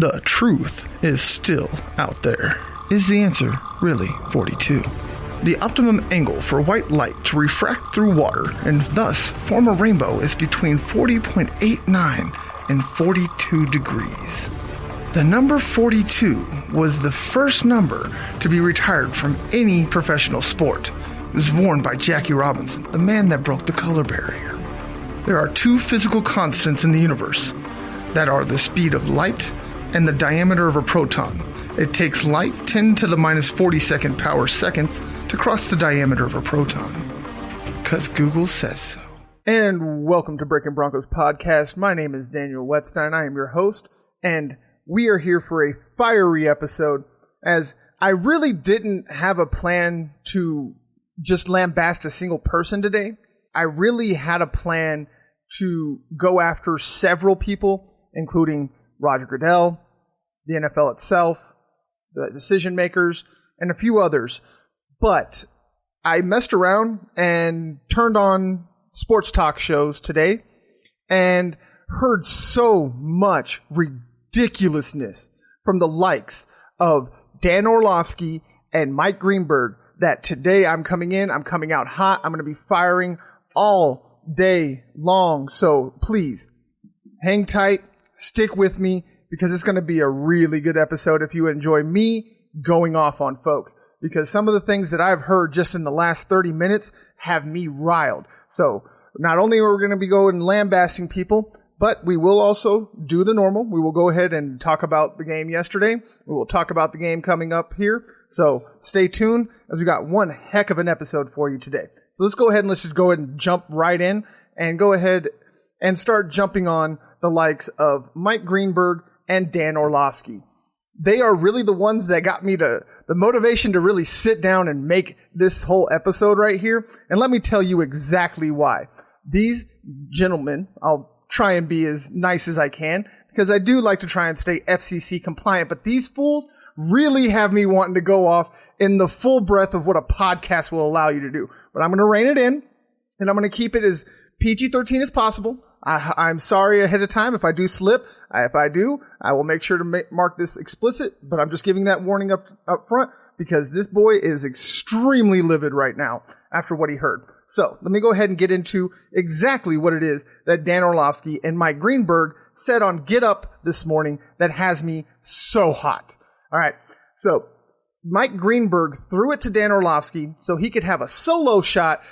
The truth is still out there. Is the answer really 42? The optimum angle for white light to refract through water and thus form a rainbow is between 40.89 and 42 degrees. The number 42 was the first number to be retired from any professional sport. It was worn by Jackie Robinson, the man that broke the color barrier. There are two physical constants in the universe that are the speed of light and the diameter of a proton. It takes light 10 to the minus 42nd power seconds to cross the diameter of a proton. Because Google says so. And welcome to Breakin Broncos Podcast. My name is Daniel Wetstein. I am your host, and we are here for a fiery episode, as I really didn't have a plan to just lambast a single person today. I really had a plan to go after several people, including Roger Goodell, the NFL itself, the decision makers, and a few others. But I messed around and turned on sports talk shows today and heard so much ridiculousness from the likes of Dan Orlovsky and Mike Greenberg that today I'm coming out hot. I'm going to be firing all day long. So please hang tight, stick with me, because it's going to be a really good episode if you enjoy me going off on folks. Because some of the things that I've heard just in the last 30 minutes have me riled. So not only are we going to be going lambasting people, but we will also do the normal. We will go ahead and talk about the game yesterday. We will talk about the game coming up here. So stay tuned, as we got one heck of an episode for you today. So let's go ahead and just go ahead and jump right in and go ahead and start jumping on the likes of Mike Greenberg and Dan Orlovsky. They are really the ones that got me the motivation to really sit down and make this whole episode right here. And let me tell you exactly why. These gentlemen, I'll try and be as nice as I can, because I do like to try and stay FCC compliant, but these fools really have me wanting to go off in the full breadth of what a podcast will allow you to do. But I'm going to rein it in, and I'm going to keep it as PG-13 as possible. I'm sorry ahead of time if I do slip. If I do, I will make sure to mark this explicit, but I'm just giving that warning up front, because this boy is extremely livid right now after what he heard. So let me go ahead and get into exactly what it is that Dan Orlovsky and Mike Greenberg said on Get Up this morning that has me so hot. All right, so Mike Greenberg threw it to Dan Orlovsky so he could have a solo shot,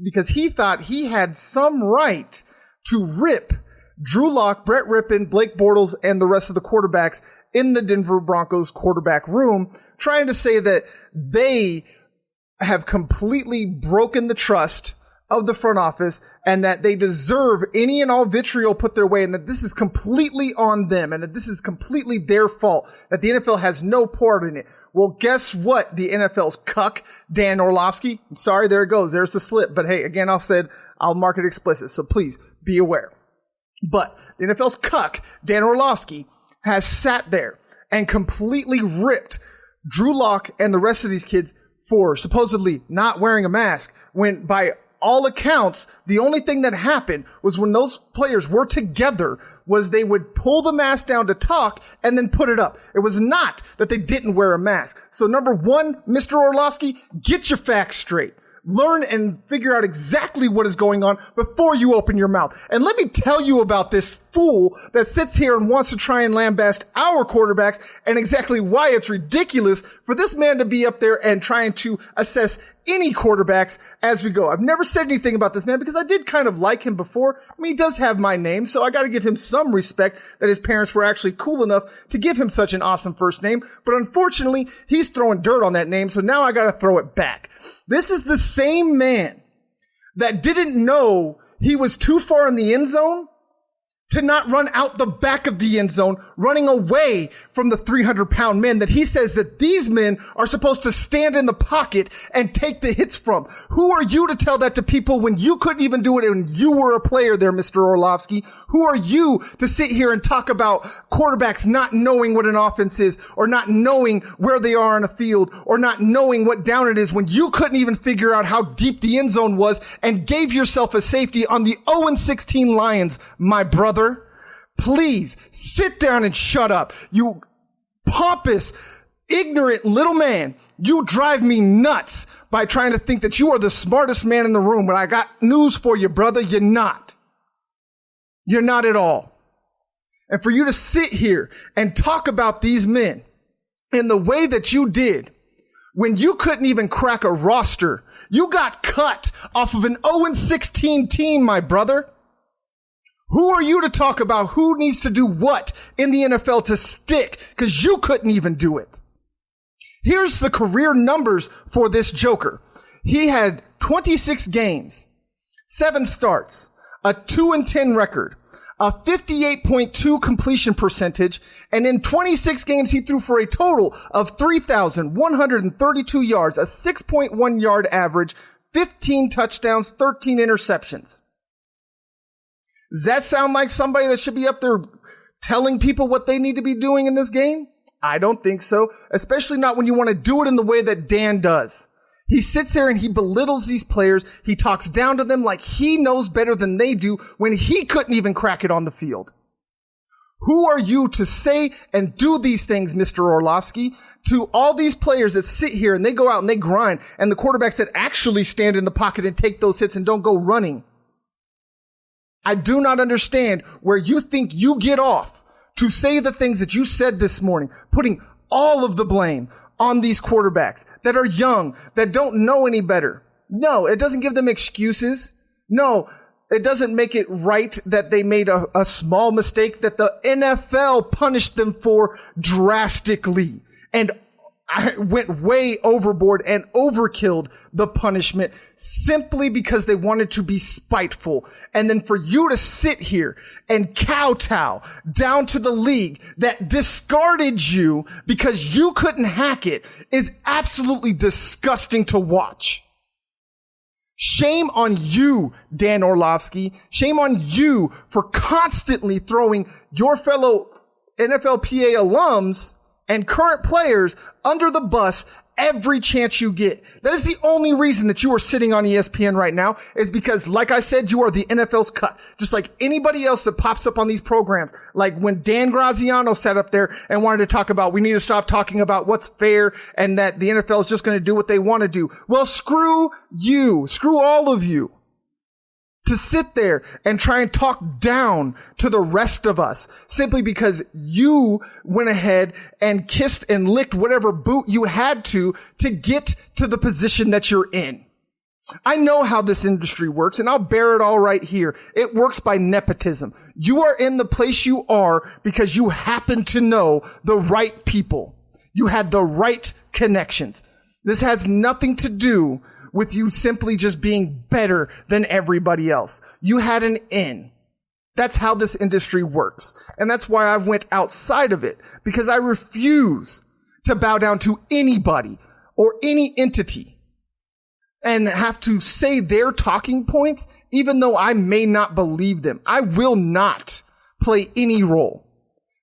because he thought he had some right to rip Drew Lock, Brett Rippon, Blake Bortles, and the rest of the quarterbacks in the Denver Broncos quarterback room, trying to say that they have completely broken the trust of the front office and that they deserve any and all vitriol put their way, and that this is completely on them and that this is completely their fault, that the NFL has no part in it. Well, guess what? The NFL's cuck, Dan Orlovsky. I'm sorry, there it goes. There's the slip. But hey, again, I'll mark it explicit, so please be aware. But the NFL's cuck, Dan Orlovsky, has sat there and completely ripped Drew Lock and the rest of these kids for supposedly not wearing a mask, when by all accounts, the only thing that happened was when those players were together was they would pull the mask down to talk and then put it up. It was not that they didn't wear a mask. So number one, Mr. Orlovsky, get your facts straight. Learn and figure out exactly what is going on before you open your mouth. And let me tell you about this fool that sits here and wants to try and lambast our quarterbacks, and exactly why it's ridiculous for this man to be up there and trying to assess any quarterbacks as we go. I've never said anything about this man because I did kind of like him before. I mean, he does have my name, so I got to give him some respect that his parents were actually cool enough to give him such an awesome first name. But unfortunately, he's throwing dirt on that name, so now I got to throw it back. This is the same man that didn't know he was too far in the end zone to not run out the back of the end zone, running away from the 300-pound men that he says that these men are supposed to stand in the pocket and take the hits from. Who are you to tell that to people when you couldn't even do it and you were a player there, Mr. Orlovsky? Who are you to sit here and talk about quarterbacks not knowing what an offense is, or not knowing where they are on a field, or not knowing what down it is, when you couldn't even figure out how deep the end zone was and gave yourself a safety on the 0-16 Lions, my brother? Please sit down and shut up. You pompous, ignorant little man. You drive me nuts by trying to think that you are the smartest man in the room. But I got news for you, brother. You're not. You're not at all. And for you to sit here and talk about these men in the way that you did, when you couldn't even crack a roster, you got cut off of an 0-16 team, my brother. Who are you to talk about who needs to do what in the NFL to stick? Because you couldn't even do it. Here's the career numbers for this joker. He had 26 games, 7 starts, a 2-10 record, a 58.2 completion percentage, and in 26 games, he threw for a total of 3,132 yards, a 6.1 yard average, 15 touchdowns, 13 interceptions. Does that sound like somebody that should be up there telling people what they need to be doing in this game? I don't think so, especially not when you want to do it in the way that Dan does. He sits there and he belittles these players. He talks down to them like he knows better than they do when he couldn't even crack it on the field. Who are you to say and do these things, Mr. Orlovsky, to all these players that sit here and they go out and they grind, and the quarterbacks that actually stand in the pocket and take those hits and don't go running? I do not understand where you think you get off to say the things that you said this morning, putting all of the blame on these quarterbacks that are young, that don't know any better. No, it doesn't give them excuses. No, it doesn't make it right that they made a small mistake that the NFL punished them for drastically. And I went way overboard and overkilled the punishment simply because they wanted to be spiteful. And then for you to sit here and kowtow down to the league that discarded you because you couldn't hack it is absolutely disgusting to watch. Shame on you, Dan Orlovsky. Shame on you for constantly throwing your fellow NFLPA alums and current players under the bus every chance you get. That is the only reason that you are sitting on ESPN right now, is because, like I said, you are the NFL's cut. Just like anybody else that pops up on these programs. Like when Dan Graziano sat up there and wanted to talk about, we need to stop talking about what's fair and that the NFL is just going to do what they want to do. Well, screw you. Screw all of you. To sit there and try and talk down to the rest of us simply because you went ahead and kissed and licked whatever boot you had to get to the position that you're in. I know how this industry works, and I'll bear it all right here. It works by nepotism. You are in the place you are because you happen to know the right people. You had the right connections. This has nothing to do with you simply just being better than everybody else. You had an in. That's how this industry works. And that's why I went outside of it, because I refuse to bow down to anybody or any entity and have to say their talking points, even though I may not believe them. I will not play any role.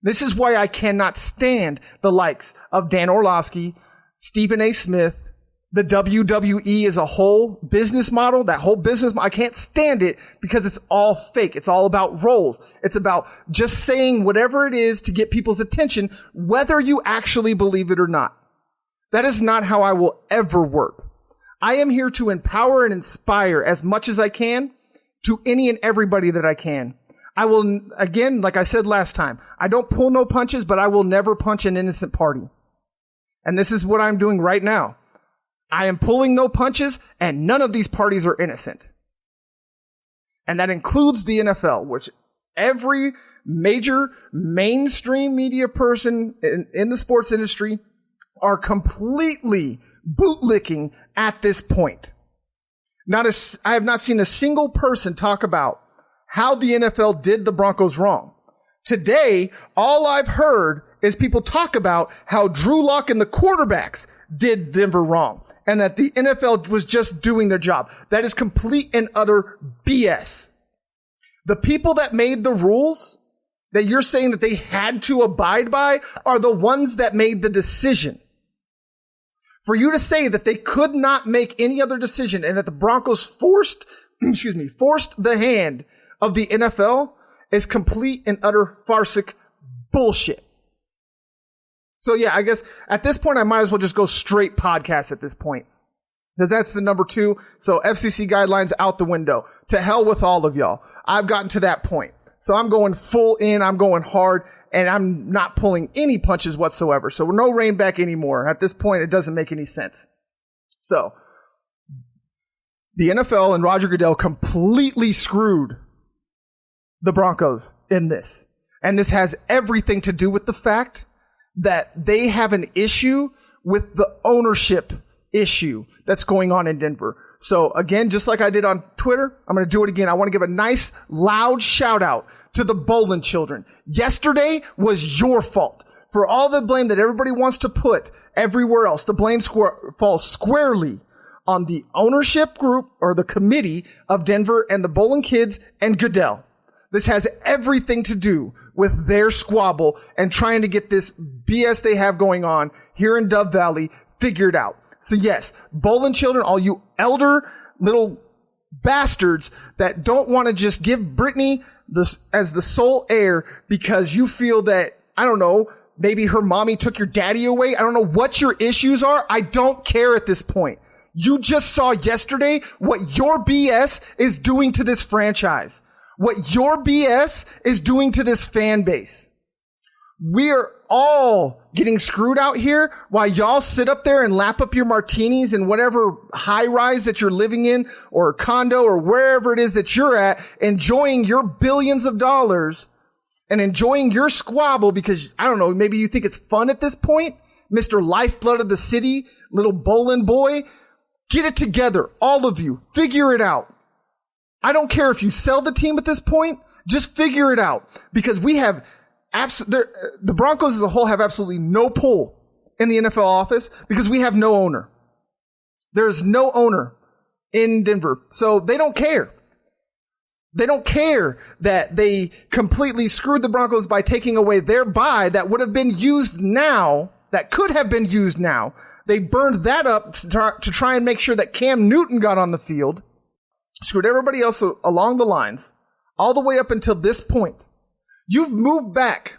This is why I cannot stand the likes of Dan Orlovsky, Stephen A. Smith, the WWE as a whole business model, that whole business, I can't stand it because it's all fake. It's all about roles. It's about just saying whatever it is to get people's attention, whether you actually believe it or not. That is not how I will ever work. I am here to empower and inspire as much as I can to any and everybody that I can. I will, again, like I said last time, I don't pull no punches, but I will never punch an innocent party. And this is what I'm doing right now. I am pulling no punches, and none of these parties are innocent. And that includes the NFL, which every major mainstream media person in the sports industry are completely bootlicking at this point. I have not seen a single person talk about how the NFL did the Broncos wrong. Today, all I've heard is people talk about how Drew Lock and the quarterbacks did Denver wrong, and that the NFL was just doing their job. That is complete and utter BS. The people that made the rules that you're saying that they had to abide by are the ones that made the decision. For you to say that they could not make any other decision and that the Broncos forced the hand of the NFL is complete and utter farcic bullshit. So yeah, I guess at this point I might as well just go straight podcast at this point. Because that's the number 2. So FCC guidelines out the window. To hell with all of y'all. I've gotten to that point. So I'm going full in, I'm going hard, and I'm not pulling any punches whatsoever. So no rein back anymore. At this point, it doesn't make any sense. So the NFL and Roger Goodell completely screwed the Broncos in this. And this has everything to do with the fact that they have an issue with the ownership issue that's going on in Denver. So again, just like I did on Twitter, I'm going to do it again. I want to give a nice loud shout out to the Bolin children. Yesterday was your fault. For all the blame that everybody wants to put everywhere else, the blame falls squarely on the ownership group or the committee of Denver and the Bolin kids and Goodell. This has everything to do with their squabble and trying to get this BS they have going on here in Dove Valley figured out. So yes, Bolin children, all you elder little bastards that don't want to just give Brittany this as the sole heir because you feel that, I don't know, maybe her mommy took your daddy away. I don't know what your issues are. I don't care at this point. You just saw yesterday what your BS is doing to this franchise. What your BS is doing to this fan base. We're all getting screwed out here while y'all sit up there and lap up your martinis in whatever high rise that you're living in or condo or wherever it is that you're at, enjoying your billions of dollars and enjoying your squabble because, I don't know, maybe you think it's fun at this point. Mr. Lifeblood of the city, little Bolin boy, get it together. All of you, figure it out. I don't care if you sell the team at this point, just figure it out because we have the Broncos as a whole have absolutely no pull in the NFL office because we have no owner. There's no owner in Denver. So they don't care. They don't care that they completely screwed the Broncos by taking away their bye that would have been used now, that could have been used now. They burned that up to try and make sure that Cam Newton got on the field, screwed everybody else along the lines, all the way up until this point. You've moved back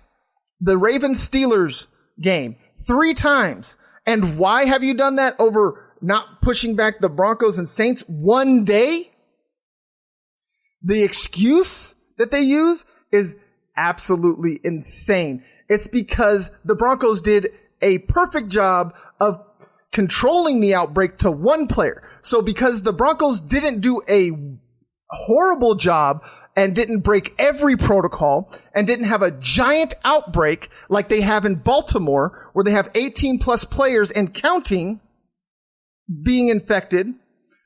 the Ravens-Steelers game 3 times. And why have you done that over not pushing back the Broncos and Saints 1 day? The excuse that they use is absolutely insane. It's because the Broncos did a perfect job of controlling the outbreak to one player. So because the Broncos didn't do a horrible job and didn't break every protocol and didn't have a giant outbreak like they have in Baltimore where they have 18 plus players and counting being infected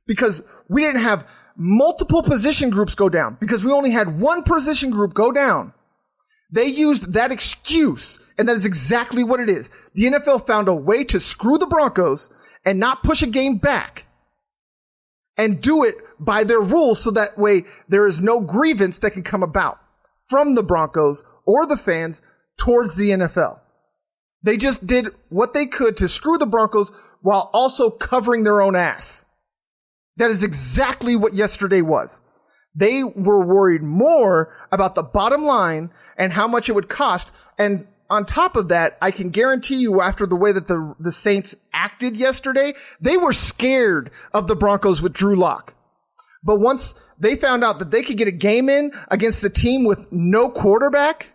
because we didn't have multiple position groups go down because we only had one position group go down. They used that excuse, and that is exactly what it is. The NFL found a way to screw the Broncos and not push a game back and do it by their rules so that way there is no grievance that can come about from the Broncos or the fans towards the NFL. They just did what they could to screw the Broncos while also covering their own ass. That is exactly what yesterday was. They were worried more about the bottom line and how much it would cost. And on top of that, I can guarantee you after the way that the Saints acted yesterday, they were scared of the Broncos with Drew Lock. But once they found out that they could get a game in against a team with no quarterback,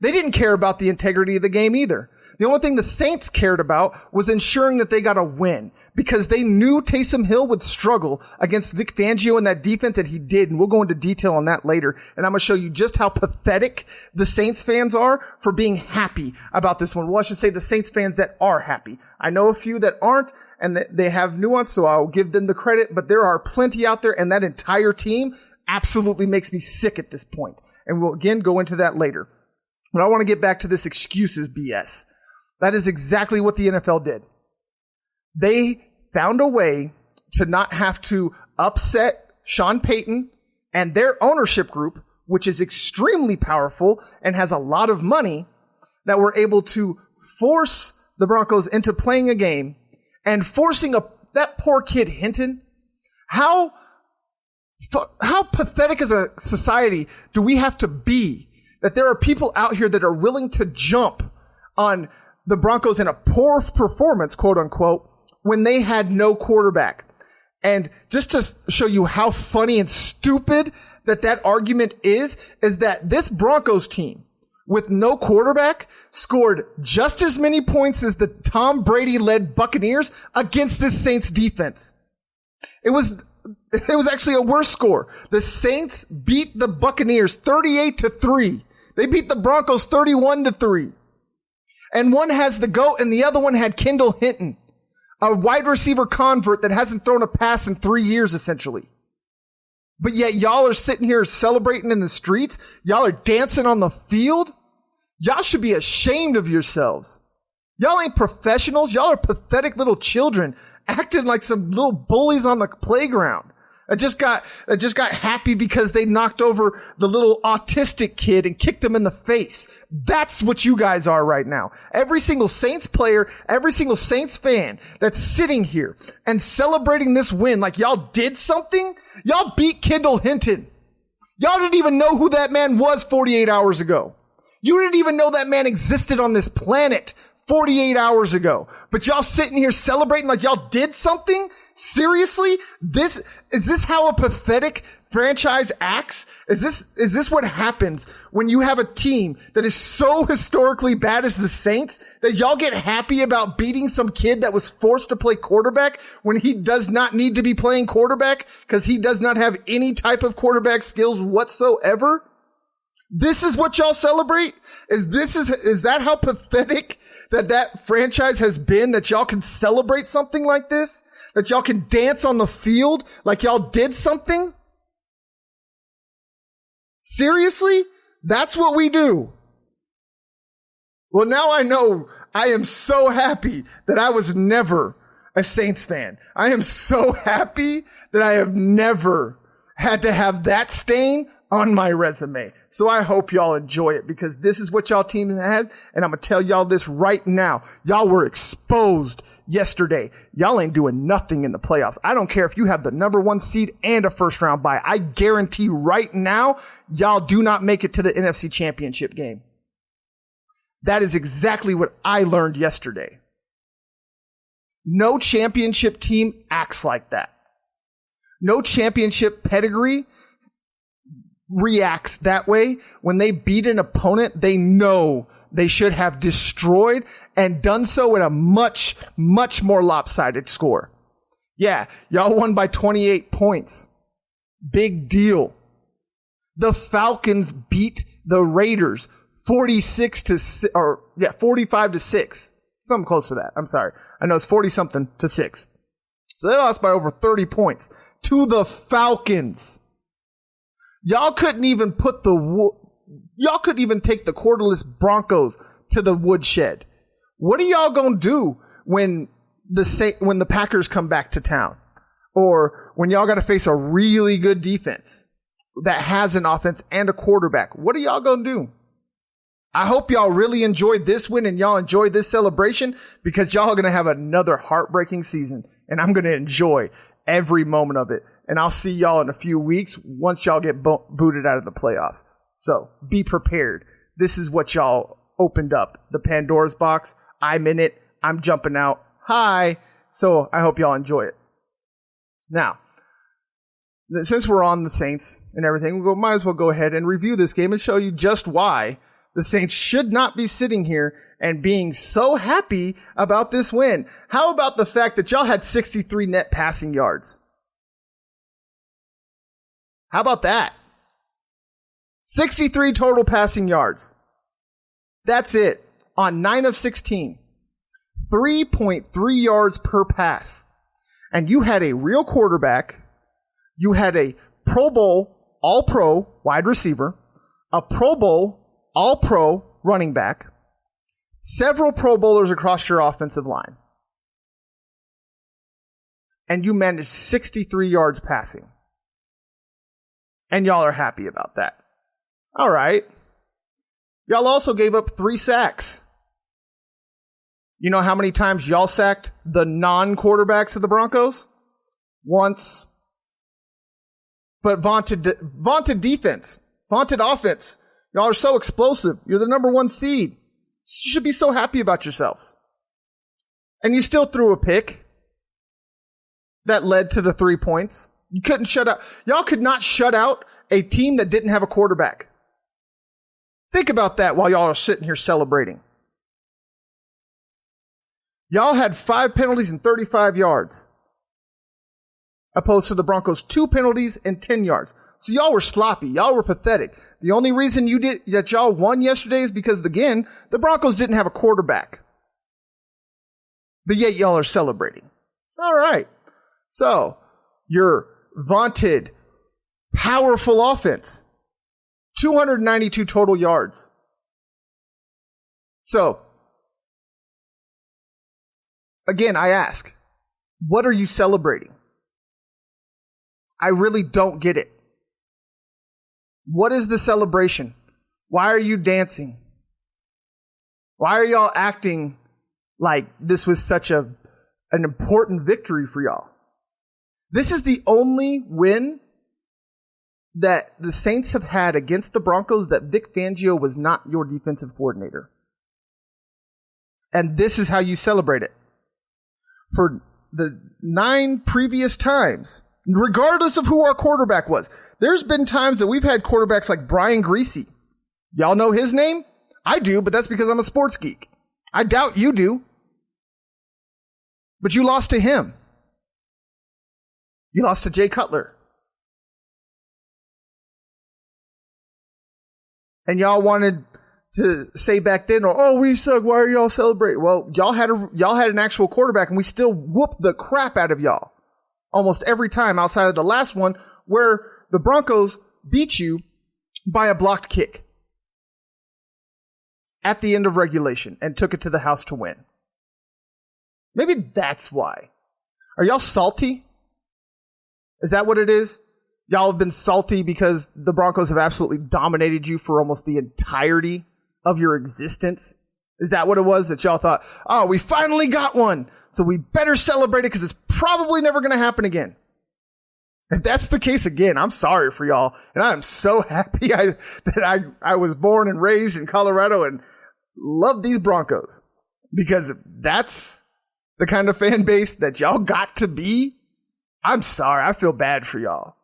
they didn't care about the integrity of the game either. The only thing the Saints cared about was ensuring that they got a win because they knew Taysom Hill would struggle against Vic Fangio and that defense that he did. And we'll go into detail on that later. And I'm going to show you just how pathetic the Saints fans are for being happy about this one. Well, I should say the Saints fans that are happy. I know a few that aren't and they have nuance, so I'll give them the credit, but there are plenty out there and that entire team absolutely makes me sick at this point. And we'll again go into that later. But I want to get back to this excuses BS. That is exactly what the NFL did. They found a way to not have to upset Sean Payton and their ownership group, which is extremely powerful and has a lot of money, that were able to force the Broncos into playing a game and forcing that poor kid Hinton. How How pathetic as a society do we have to be that there are people out here that are willing to jump on the Broncos in a poor performance, quote unquote, when they had no quarterback? And just to show you how funny and stupid that argument is that this Broncos team with no quarterback scored just as many points as the Tom Brady-led Buccaneers against this Saints defense. It was actually a worse score. The Saints beat the Buccaneers 38-3. They beat the Broncos 31-3. And one has the GOAT and the other one had Kendall Hinton, a wide receiver convert that hasn't thrown a pass in 3 years, essentially. But yet y'all are sitting here celebrating in the streets. Y'all are dancing on the field. Y'all should be ashamed of yourselves. Y'all ain't professionals. Y'all are pathetic little children acting like some little bullies on the playground. I just got happy because they knocked over the little autistic kid and kicked him in the face. That's what you guys are right now. Every single Saints player, every single Saints fan that's sitting here and celebrating this win like y'all did something. Y'all beat Kendall Hinton. Y'all didn't even know who that man was 48 hours ago. You didn't even know that man existed on this planet 48 hours ago. But y'all sitting here celebrating like y'all did something? Seriously? Is this how a pathetic franchise acts? Is this what happens when you have a team that is so historically bad as the Saints that y'all get happy about beating some kid that was forced to play quarterback when he does not need to be playing quarterback because he does not have any type of quarterback skills whatsoever? This is what y'all celebrate? Is that how pathetic that franchise has been, that y'all can celebrate something like this? That y'all can dance on the field like y'all did something? Seriously? That's what we do. Well, now I know I am so happy that I was never a Saints fan. I am so happy that I have never had to have that stain on my resume. So I hope y'all enjoy it because this is what y'all team had. And I'm going to tell y'all this right now. Y'all were exposed yesterday. Y'all ain't doing nothing in the playoffs. I don't care if you have the number 1 seed and a first round bye. I guarantee right now, y'all do not make it to the NFC Championship game. That is exactly what I learned yesterday. No championship team acts like that. No championship pedigree reacts that way. When they beat an opponent they know they should have destroyed and done so at a much, much more lopsided score. Yeah, y'all won by 28 points. Big deal. The Falcons beat the Raiders 45-6. Something close to that. I'm sorry. I know it's 40-something to 6. So they lost by over 30 points to the Falcons. Y'all couldn't even take the quarterless Broncos to the woodshed. What are y'all gonna do when the Packers come back to town? Or when y'all gotta face a really good defense that has an offense and a quarterback? What are y'all gonna do? I hope y'all really enjoyed this win and y'all enjoyed this celebration because y'all are gonna have another heartbreaking season and I'm gonna enjoy every moment of it. And I'll see y'all in a few weeks once y'all get booted out of the playoffs. So be prepared. This is what y'all opened up. The Pandora's box. I'm in it. I'm jumping out. Hi. So I hope y'all enjoy it. Now, since we're on the Saints and everything, we might as well go ahead and review this game and show you just why the Saints should not be sitting here and being so happy about this win. How about the fact that y'all had 63 net passing yards? How about that? 63 total passing yards. That's it. On 9 of 16. 3.3 yards per pass. And you had a real quarterback. You had a Pro Bowl, All-Pro wide receiver. A Pro Bowl, All-Pro running back. Several Pro Bowlers across your offensive line. And you managed 63 yards passing. And y'all are happy about that. All right. Y'all also gave up 3 sacks. You know how many times y'all sacked the non-quarterbacks of the Broncos? Once. but vaunted defense, vaunted offense. Y'all are so explosive. You're the number 1 seed. You should be so happy about yourselves. And you still threw a pick that led to the 3 points. You couldn't shut out. Y'all could not shut out a team that didn't have a quarterback. Think about that while y'all are sitting here celebrating. Y'all had 5 penalties and 35 yards, opposed to the Broncos' 2 penalties and 10 yards. So y'all were sloppy. Y'all were pathetic. The only reason that y'all won yesterday is because, again, the Broncos didn't have a quarterback. But yet y'all are celebrating. All right. So your vaunted, powerful offense, 292 total yards. So, again, I ask, what are you celebrating? I really don't get it. What is the celebration? Why are you dancing? Why are y'all acting like this was such an important victory for y'all? This is the only win that the Saints have had against the Broncos that Vic Fangio was not your defensive coordinator. And this is how you celebrate it. For the 9 previous times, regardless of who our quarterback was, there's been times that we've had quarterbacks like Brian Greasy. Y'all know his name? I do, but that's because I'm a sports geek. I doubt you do. But you lost to him. You lost to Jay Cutler. And y'all wanted to say back then, oh, we suck, why are y'all celebrating? Well, y'all had an actual quarterback, and we still whooped the crap out of y'all almost every time outside of the last one where the Broncos beat you by a blocked kick at the end of regulation and took it to the house to win. Maybe that's why. Are y'all salty? Is that what it is? Y'all have been salty because the Broncos have absolutely dominated you for almost the entirety of your existence? Is that what it was, that y'all thought, oh, we finally got one, so we better celebrate it because it's probably never going to happen again? If that's the case again, I'm sorry for y'all. And I'm so happy that I was born and raised in Colorado and love these Broncos. Because if that's the kind of fan base that y'all got to be, I'm sorry. I feel bad for y'all.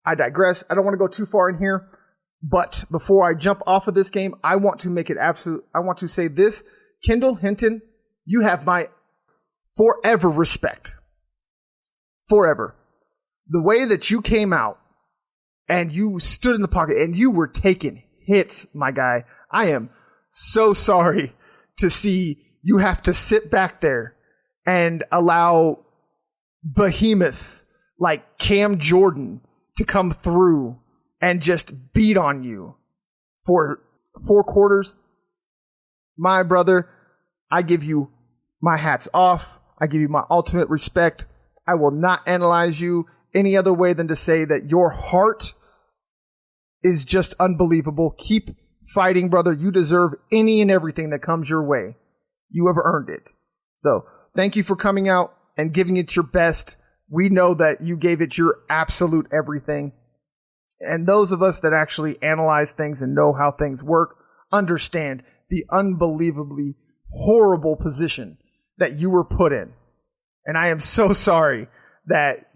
I digress. I don't want to go too far in here. But before I jump off of this game, I want to make it absolute. I want to say this. Kendall Hinton, you have my forever respect. Forever. The way that you came out and you stood in the pocket and you were taking hits, my guy. I am so sorry to see you have to sit back there and allow behemoths like Cam Jordan to come through and just beat on you for 4 quarters. My brother, I give you my hats off. I give you my ultimate respect. I will not analyze you any other way than to say that your heart is just unbelievable. Keep fighting, brother. You deserve any and everything that comes your way. You have earned it. So thank you for coming out and giving it your best. We know that you gave it your absolute everything. And those of us that actually analyze things and know how things work understand the unbelievably horrible position that you were put in. And I am so sorry that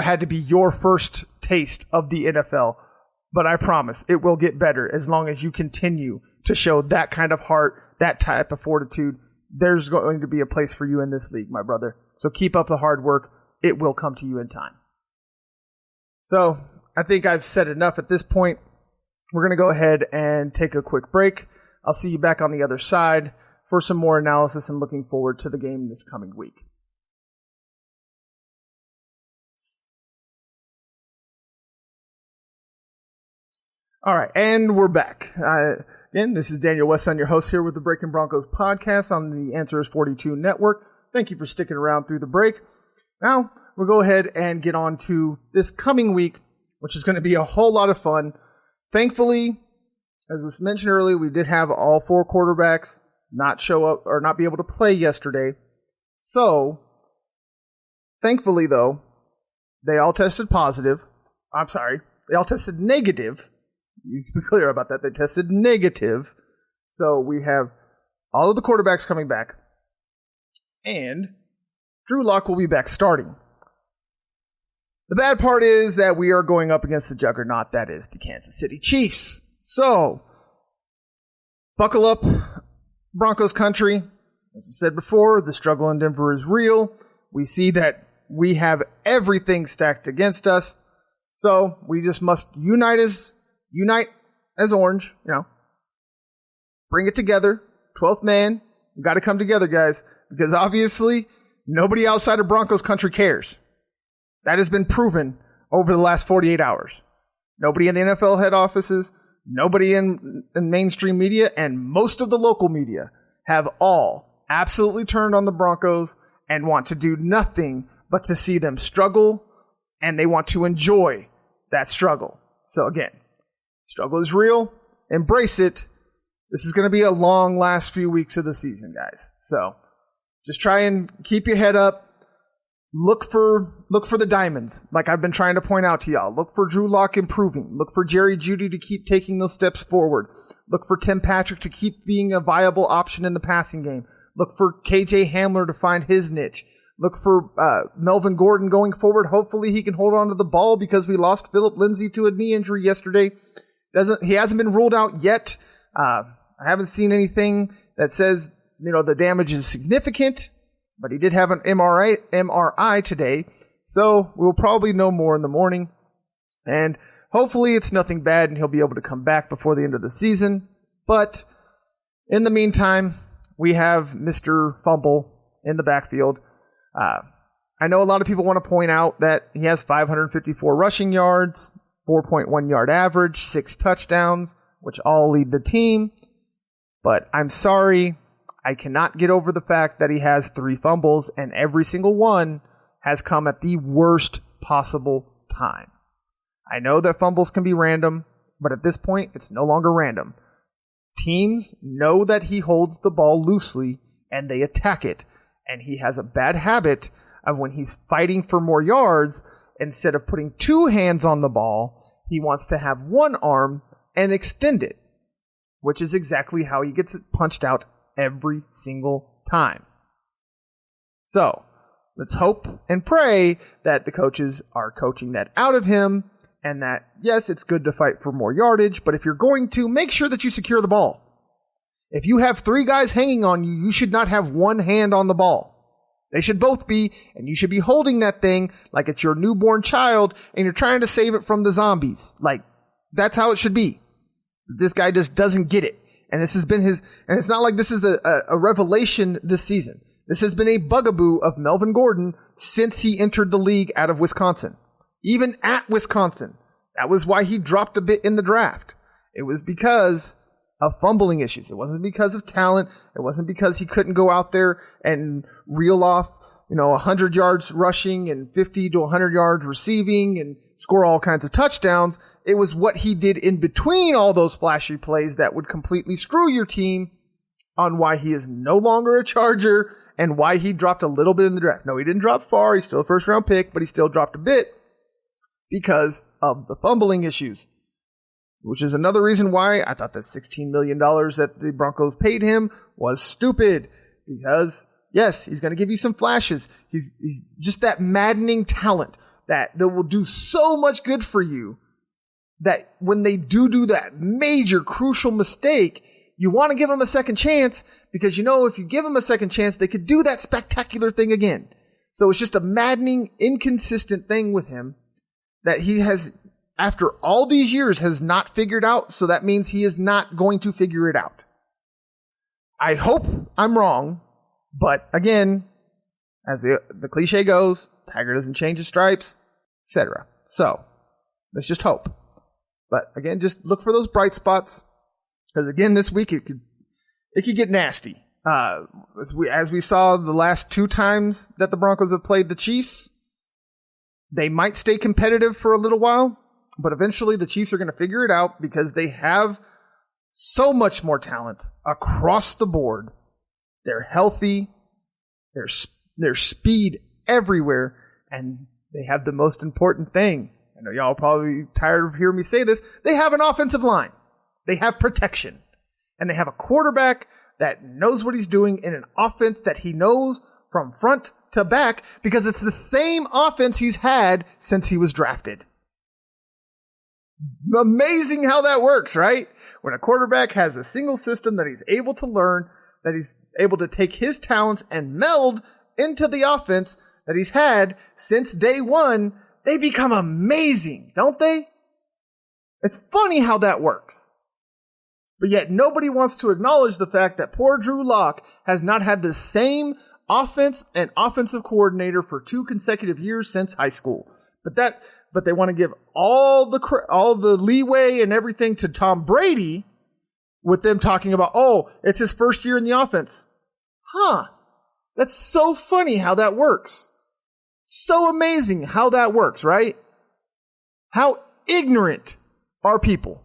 had to be your first taste of the NFL. But I promise it will get better as long as you continue to show that kind of heart, that type of fortitude. There's going to be a place for you in this league, my brother. So keep up the hard work. It will come to you in time. So I think I've said enough at this point. We're going to go ahead and take a quick break. I'll see you back on the other side for some more analysis and looking forward to the game this coming week. All right, and we're back. Again, this is Daniel Weston, your host here with the Breakin Broncos Podcast on the Answer is 42 Network. Thank you for sticking around through the break. Now, we'll go ahead and get on to this coming week, which is going to be a whole lot of fun. Thankfully, as was mentioned earlier, we did have all 4 quarterbacks not show up or not be able to play yesterday. So, thankfully, though, They all tested positive. I'm sorry. They all tested negative. You can be clear about that. They tested negative. So we have all of the quarterbacks coming back. And Drew Lock will be back starting. The bad part is that we are going up against the juggernaut that is the Kansas City Chiefs. So, buckle up, Broncos country. As I said before, the struggle in Denver is real. We see that we have everything stacked against us. So, we just must unite as orange, Bring it together. 12th man. We've got to come together, guys. Because obviously, nobody outside of Broncos country cares. That has been proven over the last 48 hours. Nobody in the NFL head offices, nobody in mainstream media, and most of the local media have all absolutely turned on the Broncos and want to do nothing but to see them struggle, and they want to enjoy that struggle. So again, struggle is real. Embrace it. This is going to be a long last few weeks of the season, guys. So just try and keep your head up. Look for the diamonds, like I've been trying to point out to y'all. Look for Drew Lock improving. Look for Jerry Jeudy to keep taking those steps forward. Look for Tim Patrick to keep being a viable option in the passing game. Look for KJ Hamler to find his niche. Look for Melvin Gordon going forward. Hopefully he can hold on to the ball because we lost Philip Lindsay to a knee injury yesterday. He hasn't been ruled out yet. I haven't seen anything that says the damage is significant. But he did have an MRI today, so we'll probably know more in the morning. And hopefully it's nothing bad and he'll be able to come back before the end of the season. But in the meantime, we have Mr. Fumble in the backfield. I know a lot of people want to point out that he has 554 rushing yards, 4.1 yard average, 6 touchdowns, which all lead the team. But I'm sorry. I cannot get over the fact that he has 3 fumbles, and every single one has come at the worst possible time. I know that fumbles can be random, but at this point, it's no longer random. Teams know that he holds the ball loosely, and they attack it. And he has a bad habit of when he's fighting for more yards, instead of putting 2 hands on the ball, he wants to have 1 arm and extend it, which is exactly how he gets it punched out every single time. So, let's hope and pray that the coaches are coaching that out of him, and that, yes, it's good to fight for more yardage, but if you're going to, make sure that you secure the ball. If you have 3 guys hanging on you, you should not have 1 hand on the ball. They should both be, and you should be holding that thing like it's your newborn child, and you're trying to save it from the zombies. Like, that's how it should be. This guy just doesn't get it. And this has been and it's not like this is a revelation this season. This has been a bugaboo of Melvin Gordon since he entered the league out of Wisconsin. Even at Wisconsin. That was why he dropped a bit in the draft. It was because of fumbling issues. It wasn't because of talent. It wasn't because he couldn't go out there and reel off, 100 yards rushing and 50 to 100 yards receiving and score all kinds of touchdowns. It was what he did in between all those flashy plays that would completely screw your team on why he is no longer a Charger and why he dropped a little bit in the draft. No, he didn't drop far. He's still a first-round pick, but he still dropped a bit because of the fumbling issues, which is another reason why I thought that $16 million that the Broncos paid him was stupid. Because, yes, he's going to give you some flashes. He's just that maddening talent that will do so much good for you, that when they do that major crucial mistake, you want to give them a second chance, because if you give them a second chance, they could do that spectacular thing again. So it's just a maddening, inconsistent thing with him that he has, after all these years, has not figured out. So that means he is not going to figure it out. I hope I'm wrong, but again, as the cliche goes, tiger doesn't change his stripes, etc. So let's just hope. But again, just look for those bright spots, because again, this week it could get nasty. As we saw the last 2 times that the Broncos have played the Chiefs, they might stay competitive for a little while, but eventually the Chiefs are going to figure it out, because they have so much more talent across the board. They're healthy, there's speed everywhere, and They have the most important thing. I know y'all are probably tired of hearing me say this. They have an offensive line. They have protection. And they have a quarterback that knows what he's doing in an offense that he knows from front to back because it's the same offense he's had since he was drafted. Amazing how that works, right? When a quarterback has a single system that he's able to learn, that he's able to take his talents and meld into the offense that he's had since day one, they become amazing, don't they? It's funny how that works. But yet nobody wants to acknowledge the fact that poor Drew Lock has not had the same offense and offensive coordinator for 2 consecutive years since high school. But they want to give all the leeway and everything to Tom Brady with them talking about, oh, it's his first year in the offense. That's so funny how that works. So amazing how that works, right? How ignorant are people?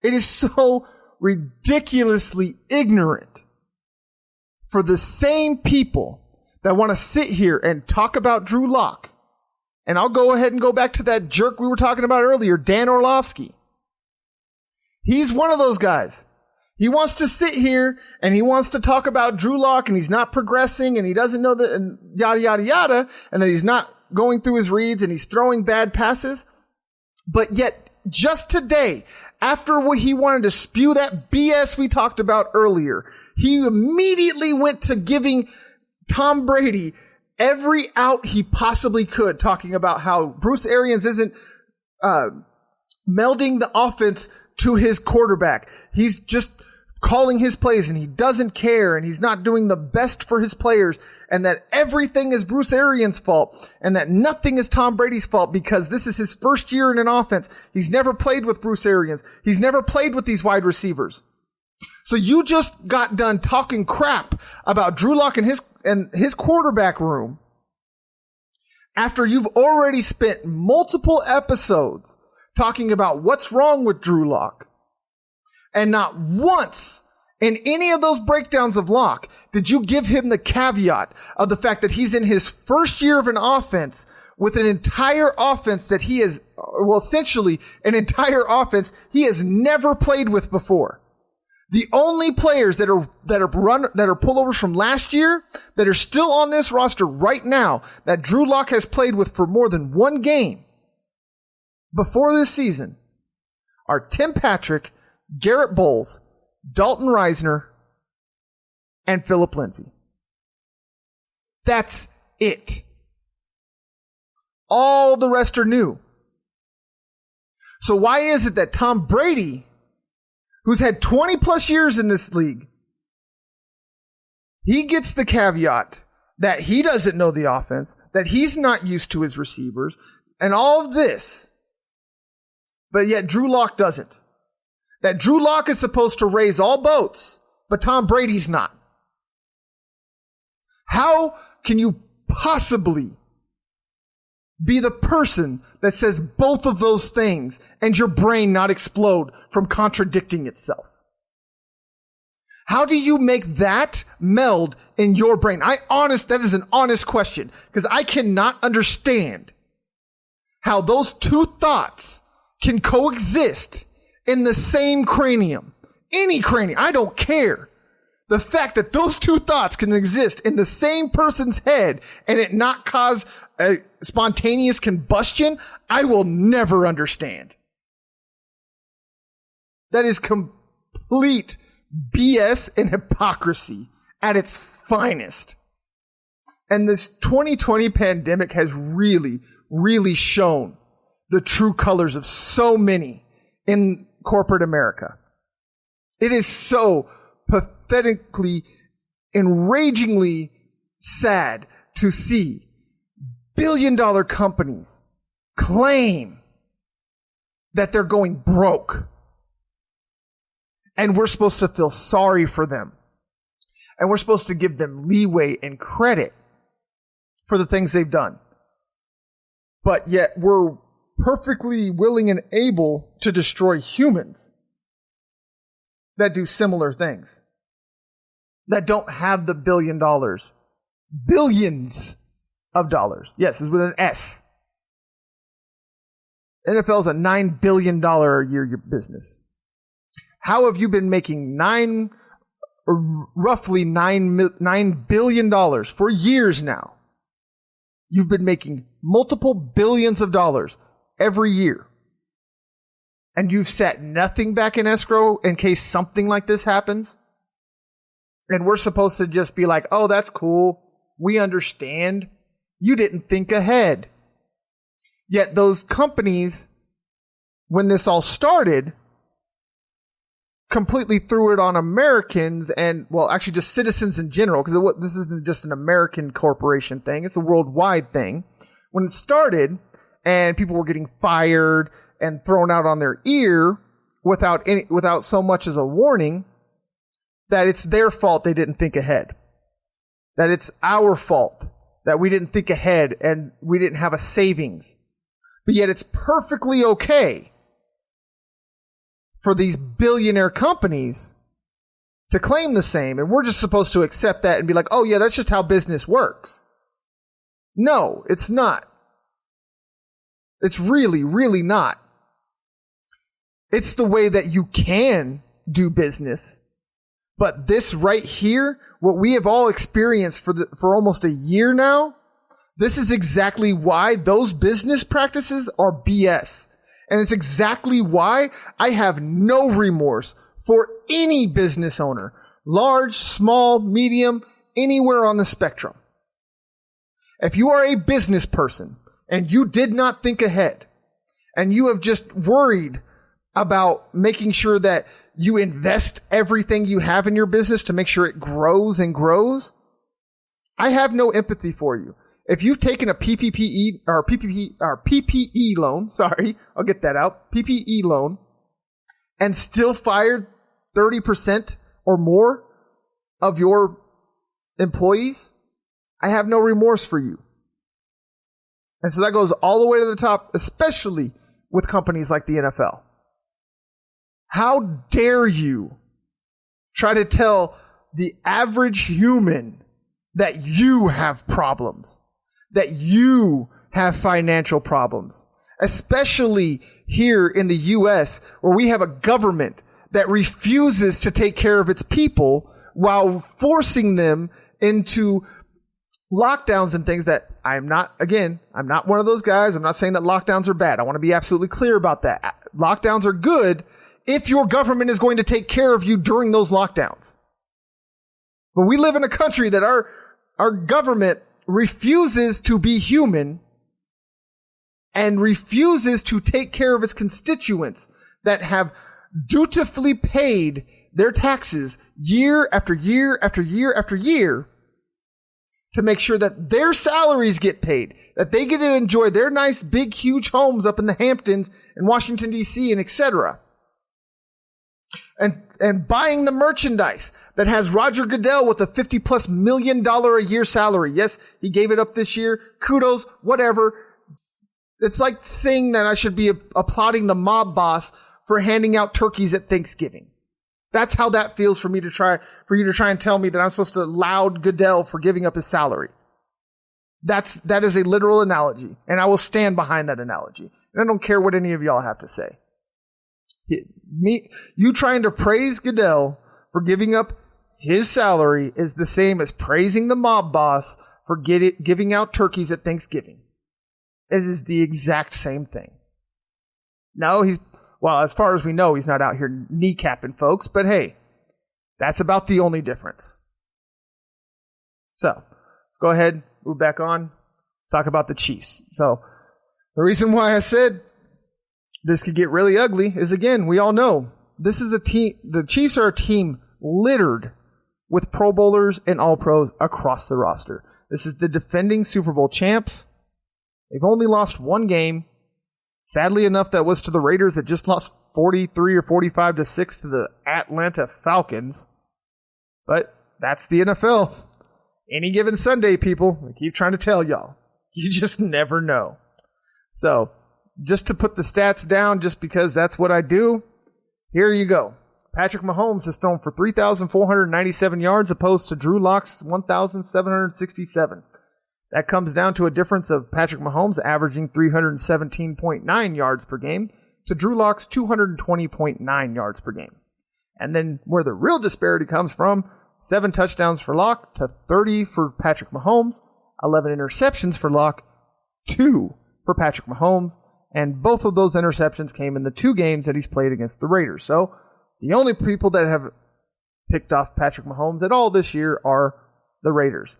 It is so ridiculously ignorant for the same people that want to sit here and talk about Drew Lock. And I'll go ahead and go back to that jerk we were talking about earlier, Dan Orlovsky. He's one of those guys. He wants to sit here and he wants to talk about Drew Lock and he's not progressing and he doesn't know that and yada, yada, yada, and that he's not going through his reads and he's throwing bad passes. But yet, just today, after he wanted to spew that BS we talked about earlier, he immediately went to giving Tom Brady every out he possibly could, talking about how Bruce Arians isn't melding the offense to his quarterback. He's just calling his plays and he doesn't care and he's not doing the best for his players and that everything is Bruce Arians' fault and that nothing is Tom Brady's fault because this is his first year in an offense. He's never played with Bruce Arians. He's never played with these wide receivers. So you just got done talking crap about Drew Lock and his quarterback room after you've already spent multiple episodes talking about what's wrong with Drew Lock. And not once in any of those breakdowns of Lock did you give him the caveat of the fact that he's in his first year of an offense with an entire offense that he is, well, essentially an entire offense he has never played with before. The only players that are pullovers from last year that are still on this roster right now that Drew Lock has played with for more than one game before this season are Tim Patrick, Garrett Bowles, Dalton Reisner, and Phillip Lindsay. That's it. All the rest are new. So why is it that Tom Brady, who's had 20 plus years in this league, he gets the caveat that he doesn't know the offense, that he's not used to his receivers, and all of this, but yet Drew Lock doesn't. That Drew Lock is supposed to raise all boats, but Tom Brady's not. How can you possibly be the person that says both of those things and your brain not explode from contradicting itself? How do you make that meld in your brain? That is an honest question because I cannot understand how those two thoughts can coexist in the same cranium. Any cranium. I don't care. The fact that those two thoughts can exist in the same person's head and it not cause a spontaneous combustion, I will never understand. That is complete BS and hypocrisy at its finest. And this 2020 pandemic has really, really shown the true colors of so many in corporate America. It is so pathetically, enragingly sad to see billion-dollar companies claim that they're going broke. And we're supposed to feel sorry for them. And we're supposed to give them leeway and credit for the things they've done. But yet we're perfectly willing and able to destroy humans that do similar things, that don't have the billions of dollars. Yes, it's with an S. NFL is a $9 billion a year business. How have you been making roughly $9 billion for years now? You've been making multiple billions of dollars every year. And you've set nothing back in escrow in case something like this happens. And we're supposed to just be like, oh, that's cool. We understand. You didn't think ahead. Yet those companies, when this all started, completely threw it on Americans and, well, actually just citizens in general, because this isn't just an American corporation thing. It's a worldwide thing. When it started and people were getting fired and thrown out on their ear without so much as a warning, that it's their fault they didn't think ahead. That it's our fault that we didn't think ahead and we didn't have a savings. But yet it's perfectly okay for these billionaire companies to claim the same, and we're just supposed to accept that and be like, oh yeah, that's just how business works. No, it's not. It's really, really not. It's the way that you can do business. But this right here, what we have all experienced for almost a year now, this is exactly why those business practices are BS. And it's exactly why I have no remorse for any business owner, large, small, medium, anywhere on the spectrum. If you are a business person and you did not think ahead and you have just worried about making sure that you invest everything you have in your business to make sure it grows and grows, I have no empathy for you. If you've taken a PPE loan, I'll get that out, PPE loan, and still fired 30% or more of your employees, I have no remorse for you. And so that goes all the way to the top, especially with companies like the NFL. How dare you try to tell the average human that you have problems, that you have financial problems, especially here in the U.S., where we have a government that refuses to take care of its people while forcing them into lockdowns and things that I'm not one of those guys. I'm not saying that lockdowns are bad. I want to be absolutely clear about that. Lockdowns are good if your government is going to take care of you during those lockdowns. But we live in a country that our government refuses to be human and refuses to take care of its constituents that have dutifully paid their taxes year after year after year after year to make sure that their salaries get paid, that they get to enjoy their nice, big, huge homes up in the Hamptons and Washington, D.C. and etc. And buying the merchandise that has Roger Goodell with a $50+ million a year salary. Yes, he gave it up this year. Kudos, whatever. It's like saying that I should be applauding the mob boss for handing out turkeys at Thanksgiving. That's how that feels for you to try and tell me that I'm supposed to laud Goodell for giving up his salary. That is a literal analogy, and I will stand behind that analogy. And I don't care what any of y'all have to say. You trying to praise Goodell for giving up his salary is the same as praising the mob boss for giving out turkeys at Thanksgiving. It is the exact same thing. No, as far as we know, he's not out here kneecapping folks, but hey, that's about the only difference. So, let's go ahead, move back on, talk about the Chiefs. So, the reason why I said this could get really ugly is, again, we all know this is a team. The Chiefs are a team littered with Pro Bowlers and All Pros across the roster. This is the defending Super Bowl champs. They've only lost one game. Sadly enough, that was to the Raiders that just lost 43 or 45-6 to the Atlanta Falcons. But that's the NFL. Any given Sunday, people, I keep trying to tell y'all, you just never know. So, just to put the stats down, just because that's what I do, here you go. Patrick Mahomes has thrown for 3,497 yards opposed to Drew Lock's 1,767. That comes down to a difference of Patrick Mahomes averaging 317.9 yards per game to Drew Lock's 220.9 yards per game. And then where the real disparity comes from, 7 touchdowns for Lock to 30 for Patrick Mahomes, 11 interceptions for Lock, 2 for Patrick Mahomes, and both of those interceptions came in the 2 games that he's played against the Raiders. So the only people that have picked off Patrick Mahomes at all this year are the Raiders.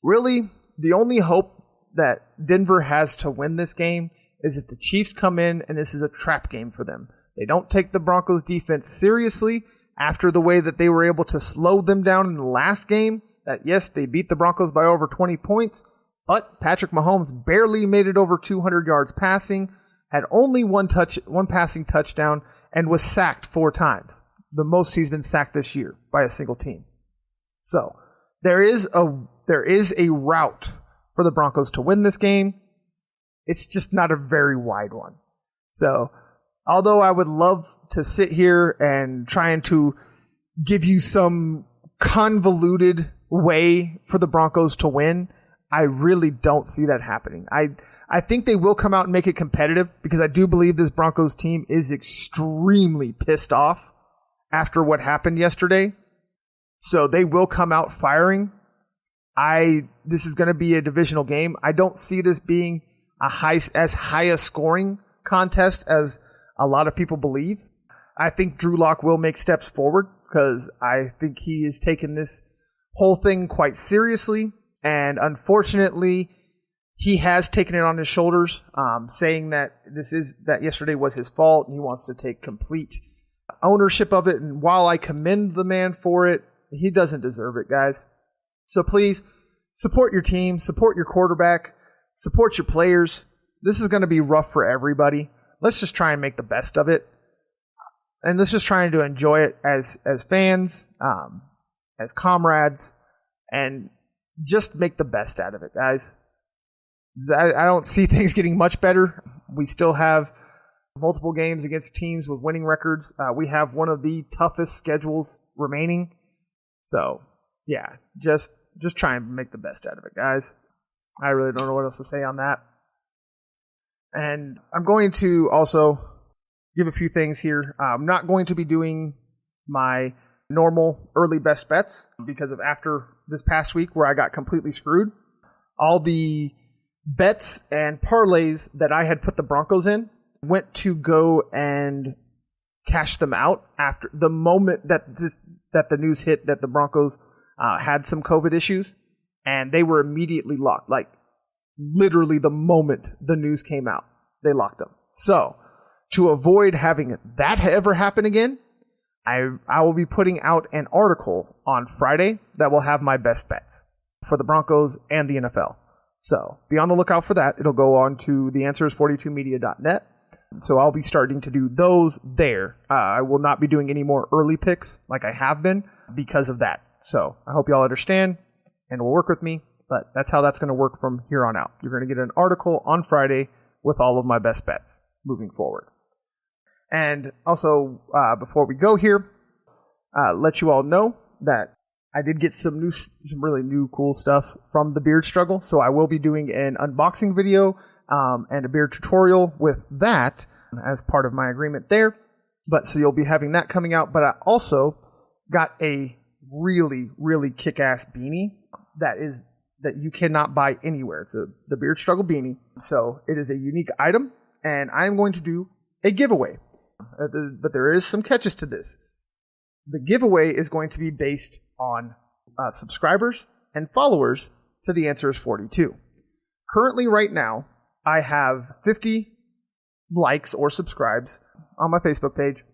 Really, the only hope that Denver has to win this game is if the Chiefs come in and this is a trap game for them. They don't take the Broncos defense seriously after the way that they were able to slow them down in the last game. That yes, they beat the Broncos by over 20 points, but Patrick Mahomes barely made it over 200 yards passing, had only one passing touchdown, and was sacked 4 times. The most he's been sacked this year by a single team. So there is a route for the Broncos to win this game. It's just not a very wide one. So although I would love to sit here and trying to give you some convoluted way for the Broncos to win, I really don't see that happening. I think they will come out and make it competitive because I do believe this Broncos team is extremely pissed off after what happened yesterday. So they will come out firing. This is going to be a divisional game. I don't see this being as high a scoring contest as a lot of people believe. I think Drew Lock will make steps forward because I think he is taking this whole thing quite seriously. And unfortunately, he has taken it on his shoulders, saying that that yesterday was his fault and he wants to take complete ownership of it. And while I commend the man for it, he doesn't deserve it, guys. So please support your team, support your quarterback, support your players. This is going to be rough for everybody. Let's just try and make the best of it. And let's just try to enjoy it as fans, as comrades, and just make the best out of it, guys. I don't see things getting much better. We still have multiple games against teams with winning records. We have one of the toughest schedules remaining. So, yeah, just try and make the best out of it, guys. I really don't know what else to say on that. And I'm going to also give a few things here. I'm not going to be doing my normal early best bets because of after this past week where I got completely screwed. All the bets and parlays that I had put the Broncos in went to go and cash them out after the moment that the news hit that the Broncos had some COVID issues, and they were immediately locked. Like literally the moment the news came out, they locked them. So to avoid having that ever happen again, I will be putting out an article on Friday that will have my best bets for the Broncos and the NFL. So be on the lookout for that. It'll go on to theanswers42media.net. So I'll be starting to do those there. I will not be doing any more early picks like I have been because of that. So I hope y'all understand and will work with me. But that's how that's going to work from here on out. You're going to get an article on Friday with all of my best bets moving forward. And also, before we go here, let you all know that I did get some really new cool stuff from the beard struggle. So I will be doing an unboxing video and a beard tutorial with that as part of my agreement there. But so you'll be having that coming out. But I also got a really, really kick-ass beanie that you cannot buy anywhere. It's the beard struggle beanie. So it is a unique item, and I'm going to do a giveaway. But there is some catches to this. The giveaway is going to be based on subscribers and followers to The Answer is 42. Currently, right now, I have 50 likes or subscribes on my Facebook page,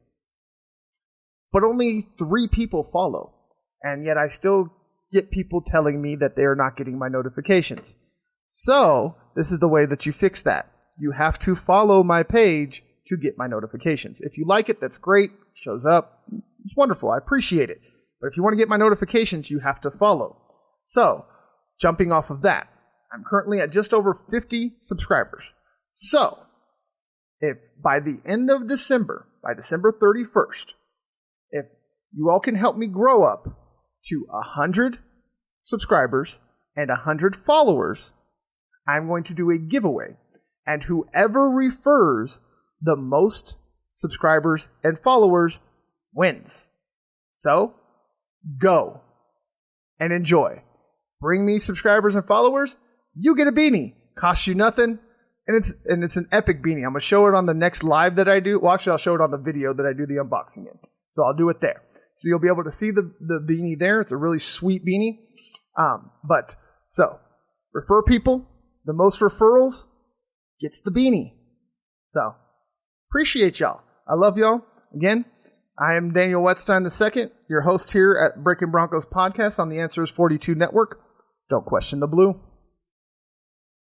but only 3 people follow. And yet I still get people telling me that they are not getting my notifications. So this is the way that you fix that. You have to follow my page to get my notifications. If you like it, that's great. Shows up. It's wonderful. I appreciate it. But if you want to get my notifications, you have to follow. So, jumping off of that, I'm currently at just over 50 subscribers. So, if by the end of December, by December 31st, if you all can help me grow up to 100 subscribers and 100 followers, I'm going to do a giveaway. And whoever refers the most subscribers and followers wins. So, go and enjoy. Bring me subscribers and followers, you get a beanie. Costs you nothing, and it's an epic beanie. I'm going to show it on the next live that I do. Well, actually, I'll show it on the video that I do the unboxing in. So I'll do it there. So you'll be able to see the beanie there. It's a really sweet beanie. So refer people. The most referrals gets the beanie. So appreciate y'all. I love y'all. Again, I am Daniel Wetstein II, your host here at Breakin Broncos Podcast on the Answers 42 Network. Don't question the blue.